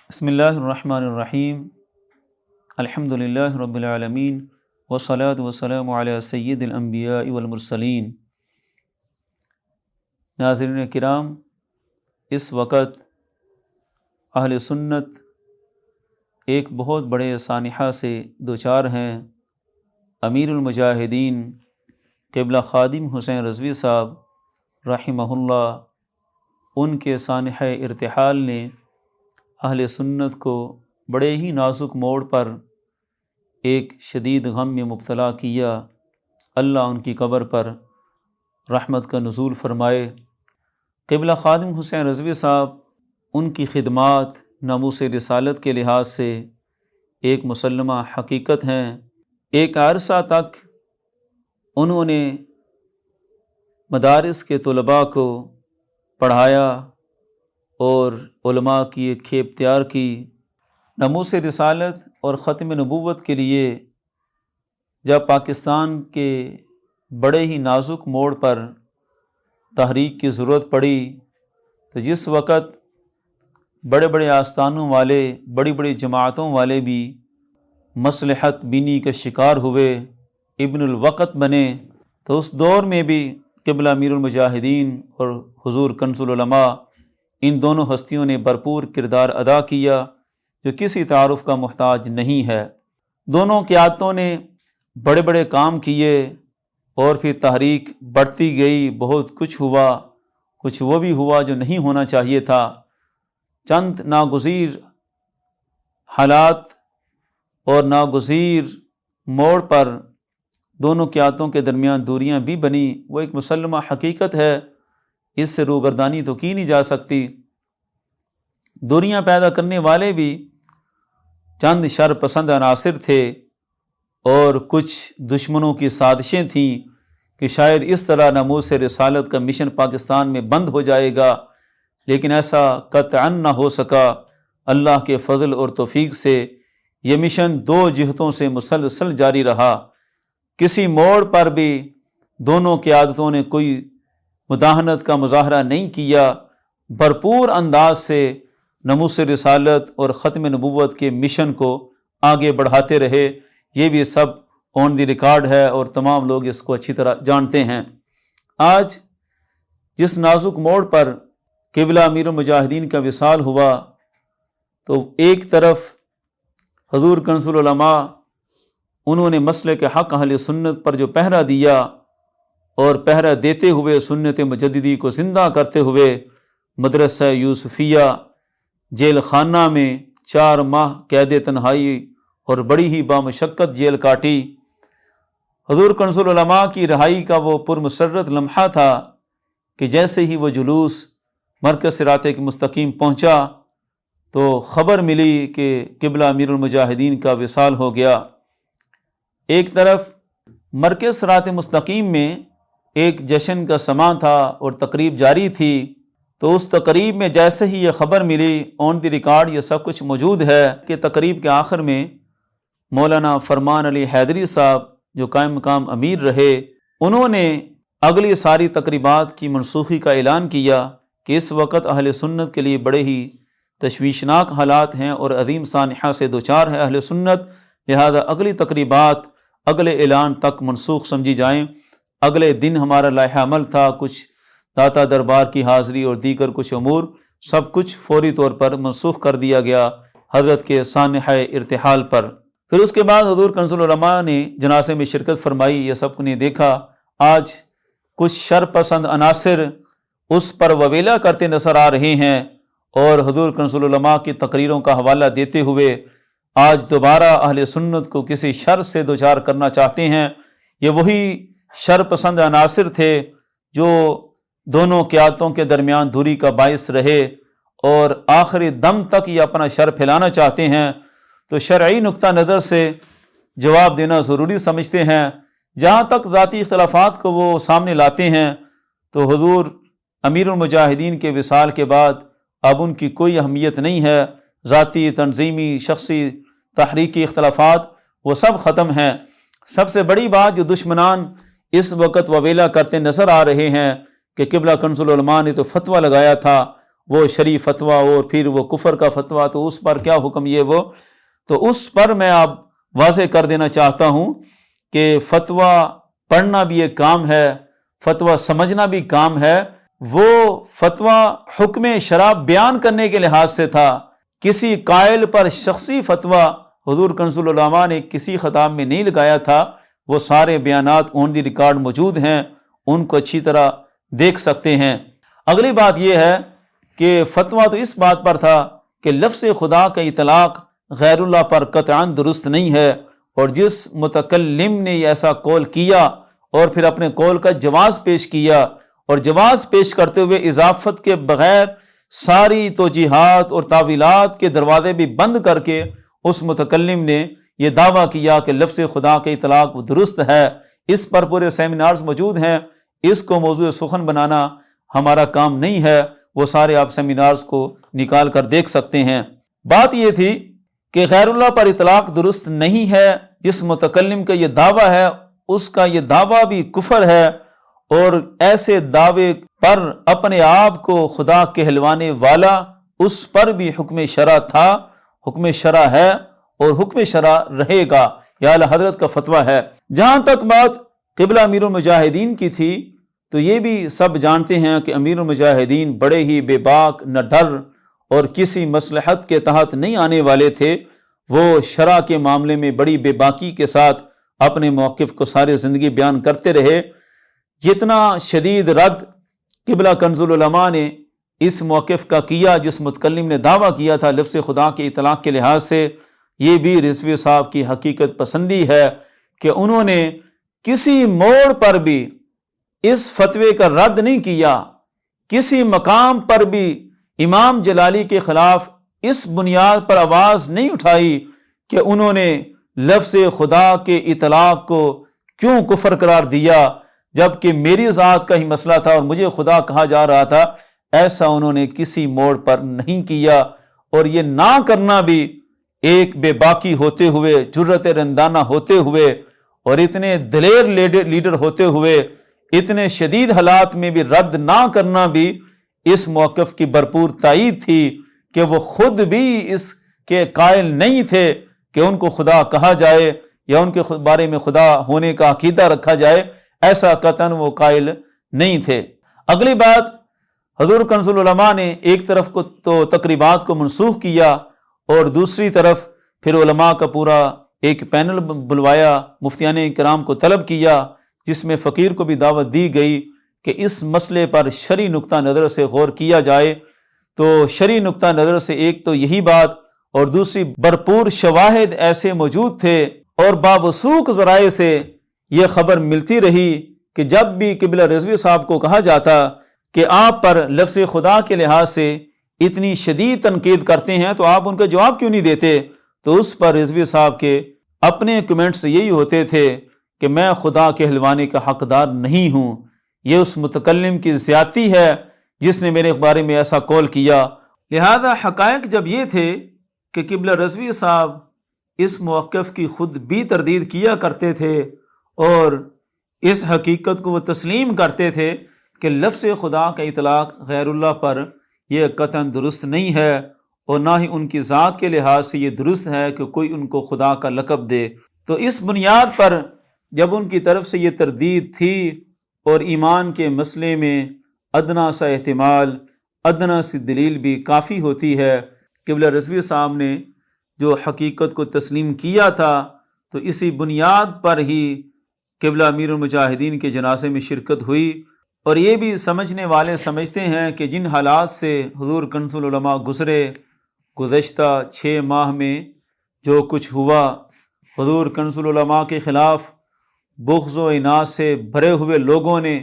بسم اللہ الرحمن الرحیم الحمدللہ رب العالمین والصلاة والسلام علی سید الانبیاء والمرسلین۔ ناظرین کرام، اس وقت اہل سنت ایک بہت بڑے سانحہ سے دوچار ہیں۔ امیر المجاہدین قبلہ خادم حسین رضوی صاحب رحمہ اللہ، ان کے سانحہ ارتحال نے اہل سنت کو بڑے ہی نازک موڑ پر ایک شدید غم میں مبتلا کیا۔ اللہ ان کی قبر پر رحمت کا نزول فرمائے۔ قبلہ خادم حسین رضوی صاحب، ان کی خدمات ناموس رسالت کے لحاظ سے ایک مسلمہ حقیقت ہیں۔ ایک عرصہ تک انہوں نے مدارس کے طلباء کو پڑھایا اور علماء کی ایک کھیپ تیار کی۔ ناموس رسالت اور ختم نبوت کے لیے جب پاکستان کے بڑے ہی نازک موڑ پر تحریک کی ضرورت پڑی، تو جس وقت بڑے بڑے آستانوں والے، بڑی بڑی جماعتوں والے بھی مصلحت بینی کا شکار ہوئے، ابن الوقت بنے، تو اس دور میں بھی قبلہ امیر المجاہدین اور حضور کنز العلماء، ان دونوں ہستیوں نے بھرپور کردار ادا کیا جو کسی تعارف کا محتاج نہیں ہے۔ دونوں قیادتوں نے بڑے بڑے کام کیے اور پھر تحریک بڑھتی گئی، بہت کچھ ہوا، کچھ وہ بھی ہوا جو نہیں ہونا چاہیے تھا۔ چند ناگزیر حالات اور ناگزیر موڑ پر دونوں قیادتوں کے درمیان دوریاں بھی بنی، وہ ایک مسلمہ حقیقت ہے، اس سے روگردانی تو کی نہیں جا سکتی۔ دوریاں پیدا کرنے والے بھی چند شر پسند عناصر تھے اور کچھ دشمنوں کی سازشیں تھیں کہ شاید اس طرح ناموس رسالت کا مشن پاکستان میں بند ہو جائے گا، لیکن ایسا قطعاً نہ ہو سکا۔ اللہ کے فضل اور توفیق سے یہ مشن دو جہتوں سے مسلسل جاری رہا۔ کسی موڑ پر بھی دونوں قیادتوں نے کوئی مداہنت کا مظاہرہ نہیں کیا، بھرپور انداز سے ناموس رسالت اور ختم نبوت کے مشن کو آگے بڑھاتے رہے۔ یہ بھی سب آن دی ریکارڈ ہے اور تمام لوگ اس کو اچھی طرح جانتے ہیں۔ آج جس نازک موڑ پر قبلہ امیر المجاہدین کا وصال ہوا، تو ایک طرف حضور کنز العلماء، انہوں نے مسلک حق اہل سنت پر جو پہرا دیا اور پہرا دیتے ہوئے سنت مجددی کو زندہ کرتے ہوئے مدرسہ یوسفیہ جیل خانہ میں 4 ماہ قید تنہائی اور بڑی ہی بامشقت جیل کاٹی۔ حضور کنز العلماء کی رہائی کا وہ پرمسرت لمحہ تھا کہ جیسے ہی وہ جلوس مرکز صراط مستقیم پہنچا تو خبر ملی کہ قبلہ امیر المجاہدین کا وصال ہو گیا۔ ایک طرف مرکز صراط مستقیم میں ایک جشن کا سماں تھا اور تقریب جاری تھی، تو اس تقریب میں جیسے ہی یہ خبر ملی، آن دی ریکارڈ یہ سب کچھ موجود ہے کہ تقریب کے آخر میں مولانا فرمان علی حیدری صاحب جو قائم مقام امیر رہے، انہوں نے اگلی ساری تقریبات کی منسوخی کا اعلان کیا کہ اس وقت اہل سنت کے لیے بڑے ہی تشویشناک حالات ہیں اور عظیم سانحہ سے دوچار ہے اہل سنت، لہذا اگلی تقریبات اگلے اعلان تک منسوخ سمجھی جائیں۔ اگلے دن ہمارا لائحہ عمل تھا، کچھ داتا دربار کی حاضری اور دیگر کچھ امور، سب کچھ فوری طور پر منسوخ کر دیا گیا حضرت کے سانحہ ارتحال پر۔ پھر اس کے بعد حضور کنز العلماء نے جنازے میں شرکت فرمائی، یہ سب نے دیکھا۔ آج کچھ شر پسند عناصر اس پر وویلا کرتے نظر آ رہے ہیں اور حضور کنز العلماء کی تقریروں کا حوالہ دیتے ہوئے آج دوبارہ اہل سنت کو کسی شر سے دوچار کرنا چاہتے ہیں۔ یہ وہی شر پسند عناصر تھے جو دونوں قیادتوں کے درمیان دوری کا باعث رہے اور آخری دم تک یہ اپنا شر پھیلانا چاہتے ہیں، تو شرعی نقطہ نظر سے جواب دینا ضروری سمجھتے ہیں۔ جہاں تک ذاتی اختلافات کو وہ سامنے لاتے ہیں، تو حضور امیر المجاہدین کے وصال کے بعد اب ان کی کوئی اہمیت نہیں ہے۔ ذاتی، تنظیمی، شخصی، تحریکی اختلافات وہ سب ختم ہیں۔ سب سے بڑی بات جو دشمنان اس وقت وویلا کرتے نظر آ رہے ہیں کہ قبلہ کنز العلماء نے تو فتویٰ لگایا تھا وہ شرعی فتویٰ اور پھر وہ کفر کا فتویٰ، تو اس پر کیا حکم یہ وہ، تو اس پر میں اب واضح کر دینا چاہتا ہوں کہ فتویٰ پڑھنا بھی ایک کام ہے، فتویٰ سمجھنا بھی کام ہے۔ وہ فتویٰ حکم شرع بیان کرنے کے لحاظ سے تھا، کسی قائل پر شخصی فتویٰ حضور کنز العلماء نے کسی خطاب میں نہیں لگایا تھا۔ وہ سارے بیانات آن دی ریکارڈ موجود ہیں، ان کو اچھی طرح دیکھ سکتے ہیں۔ اگلی بات یہ ہے کہ فتویٰ تو اس بات پر تھا کہ لفظ خدا کا اطلاق غیر اللہ پر قطعاً درست نہیں ہے، اور جس متکلم نے ایسا قول کیا اور پھر اپنے قول کا جواز پیش کیا، اور جواز پیش کرتے ہوئے اضافت کے بغیر ساری توجیحات اور تعویلات کے دروازے بھی بند کر کے اس متکلم نے یہ دعویٰ کیا کہ لفظ خدا کا اطلاق درست ہے۔ اس پر پورے سیمینارز موجود ہیں، اس کو موضوع سخن بنانا ہمارا کام نہیں ہے، وہ سارے آپ سیمینارز کو نکال کر دیکھ سکتے ہیں۔ بات یہ تھی کہ غیر اللہ پر اطلاق درست نہیں ہے، جس متکلم کا یہ دعویٰ ہے اس کا یہ دعویٰ بھی کفر ہے، اور ایسے دعوے پر اپنے آپ کو خدا کہلوانے والا، اس پر بھی حکم شرع تھا، حکم شرع ہے اور حکم شرع رہے گا، یا اعلیٰ حضرت کا فتویٰ ہے۔ جہاں تک بات قبلہ امیر المجاہدین کی تھی، تو یہ بھی سب جانتے ہیں کہ امیر المجاہدین بڑے ہی بے باک، نہ ڈر اور کسی مصلحت کے تحت نہیں آنے والے تھے۔ وہ شرع کے معاملے میں بڑی بے باکی کے ساتھ اپنے موقف کو سارے زندگی بیان کرتے رہے۔ جتنا شدید رد قبلہ کنز العلماء نے اس موقف کا کیا، جس متکلم نے دعویٰ کیا تھا لفظ خدا کے اطلاق کے لحاظ سے، یہ بھی رضوی صاحب کی حقیقت پسندی ہے کہ انہوں نے کسی موڑ پر بھی اس فتوے کا رد نہیں کیا، کسی مقام پر بھی امام جلالی کے خلاف اس بنیاد پر آواز نہیں اٹھائی کہ انہوں نے لفظ خدا کے اطلاق کو کیوں کفر قرار دیا، جبکہ میری ذات کا ہی مسئلہ تھا اور مجھے خدا کہا جا رہا تھا۔ ایسا انہوں نے کسی موڑ پر نہیں کیا، اور یہ نہ کرنا بھی ایک بے باکی ہوتے ہوئے، جرأت رندانہ ہوتے ہوئے، اور اتنے دلیر لیڈر ہوتے ہوئے، اتنے شدید حالات میں بھی رد نہ کرنا بھی اس موقف کی بھرپور تائید تھی کہ وہ خود بھی اس کے قائل نہیں تھے کہ ان کو خدا کہا جائے یا ان کے بارے میں خدا ہونے کا عقیدہ رکھا جائے، ایسا قطعاً وہ قائل نہیں تھے۔ اگلی بات، حضور کنز العلماء نے ایک طرف کو تو تقریبات کو منسوخ کیا، اور دوسری طرف پھر علماء کا پورا ایک پینل بلوایا، مفتیان کرام کو طلب کیا، جس میں فقیر کو بھی دعوت دی گئی کہ اس مسئلے پر شرعی نقطہ نظر سے غور کیا جائے۔ تو شرعی نقطہ نظر سے ایک تو یہی بات، اور دوسری بھرپور شواہد ایسے موجود تھے، اور باوثوق ذرائع سے یہ خبر ملتی رہی کہ جب بھی قبلہ رضوی صاحب کو کہا جاتا کہ آپ پر لفظ خدا کے لحاظ سے اتنی شدید تنقید کرتے ہیں تو آپ ان کا جواب کیوں نہیں دیتے، تو اس پر رضوی صاحب کے اپنے کمنٹس یہی ہوتے تھے کہ میں خدا کہلوانے کا حقدار نہیں ہوں، یہ اس متکلم کی زیادتی ہے جس نے میرے بارے میں ایسا قول کیا۔ لہذا حقائق جب یہ تھے کہ قبلہ رضوی صاحب اس موقف کی خود بھی تردید کیا کرتے تھے، اور اس حقیقت کو وہ تسلیم کرتے تھے کہ لفظ خدا کا اطلاق غیر اللہ پر یہ قطعاً درست نہیں ہے، اور نہ ہی ان کی ذات کے لحاظ سے یہ درست ہے کہ کوئی ان کو خدا کا لقب دے۔ تو اس بنیاد پر جب ان کی طرف سے یہ تردید تھی، اور ایمان کے مسئلے میں ادنا سا احتمال، ادنا سی دلیل بھی کافی ہوتی ہے، قبلہ رضوی صاحب نے جو حقیقت کو تسلیم کیا تھا، تو اسی بنیاد پر ہی قبلہ امیر المجاہدین کے جنازے میں شرکت ہوئی۔ اور یہ بھی سمجھنے والے سمجھتے ہیں کہ جن حالات سے حضور کنز العلماء گزرے، گزشتہ 6 ماہ میں جو کچھ ہوا، حضور کنز العلماء کے خلاف بغض و عناد سے بھرے ہوئے لوگوں نے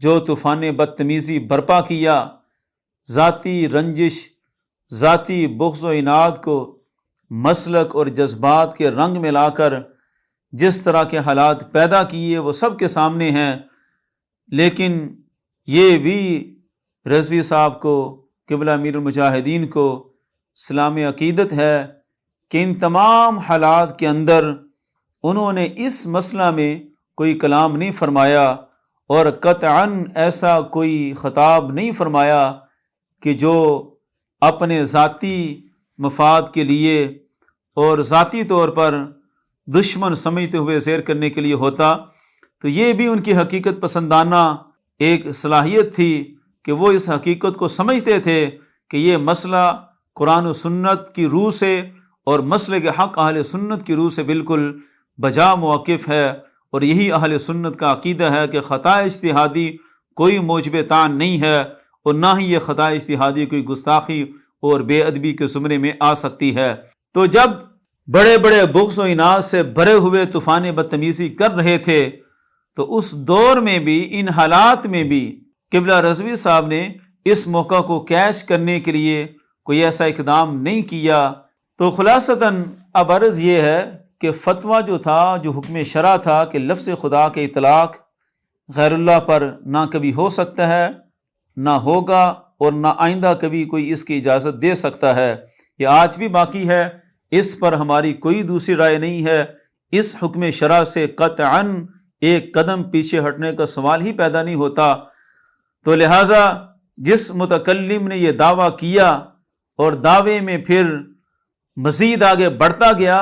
جو طوفان بدتمیزی برپا کیا، ذاتی رنجش، ذاتی بغض و عناد کو مسلک اور جذبات کے رنگ میں لا کر جس طرح کے حالات پیدا کیے وہ سب کے سامنے ہیں۔ لیکن یہ بھی رضوی صاحب کو، قبلہ امیر المجاہدین کو اسلام عقیدت ہے کہ ان تمام حالات کے اندر انہوں نے اس مسئلہ میں کوئی کلام نہیں فرمایا، اور قطعاً ایسا کوئی خطاب نہیں فرمایا کہ جو اپنے ذاتی مفاد کے لیے اور ذاتی طور پر دشمن سمجھتے ہوئے زیر کرنے کے لیے ہوتا، تو یہ بھی ان کی حقیقت پسندانہ ایک صلاحیت تھی کہ وہ اس حقیقت کو سمجھتے تھے کہ یہ مسئلہ قرآن و سنت کی روح سے اور مسلک حق اہل سنت کی روح سے بالکل بجا موقف ہے، اور یہی اہل سنت کا عقیدہ ہے کہ خطا اجتہادی کوئی موجب طعن نہیں ہے، اور نہ ہی یہ خطا اجتہادی کوئی گستاخی اور بے ادبی کے زمرے میں آ سکتی ہے۔ تو جب بڑے بڑے بغض و عناد سے بھرے ہوئے طوفان بدتمیزی کر رہے تھے، تو اس دور میں بھی، ان حالات میں بھی قبلہ رضوی صاحب نے اس موقع کو کیچ کرنے کے لیے کوئی ایسا اقدام نہیں کیا۔ تو خلاصتاً اب عرض یہ ہے کہ فتویٰ جو تھا، جو حکم شرع تھا کہ لفظ خدا کے اطلاق غیر اللہ پر نہ کبھی ہو سکتا ہے، نہ ہوگا، اور نہ آئندہ کبھی کوئی اس کی اجازت دے سکتا ہے، یہ آج بھی باقی ہے، اس پر ہماری کوئی دوسری رائے نہیں ہے۔ اس حکم شرع سے قطعاً ایک قدم پیچھے ہٹنے کا سوال ہی پیدا نہیں ہوتا۔ تو لہٰذا جس متکلم نے یہ دعویٰ کیا اور دعوے میں پھر مزید آگے بڑھتا گیا،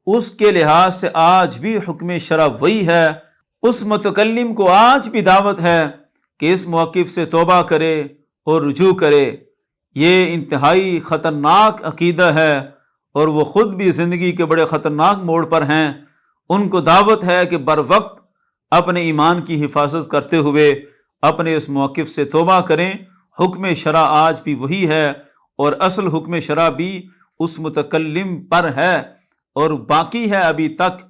اس کے لحاظ سے آج بھی حکم شرع وہی ہے۔ اس متکلم کو آج بھی دعوت ہے کہ اس موقف سے توبہ کرے اور رجوع کرے۔ یہ انتہائی خطرناک عقیدہ ہے، اور وہ خود بھی زندگی کے بڑے خطرناک موڑ پر ہیں۔ ان کو دعوت ہے کہ بر وقت اپنے ایمان کی حفاظت کرتے ہوئے اپنے اس موقف سے توبہ کریں۔ حکم شرع آج بھی وہی ہے، اور اصل حکم شرع بھی اس متکلم پر ہے، اور باقی ہے ابھی تک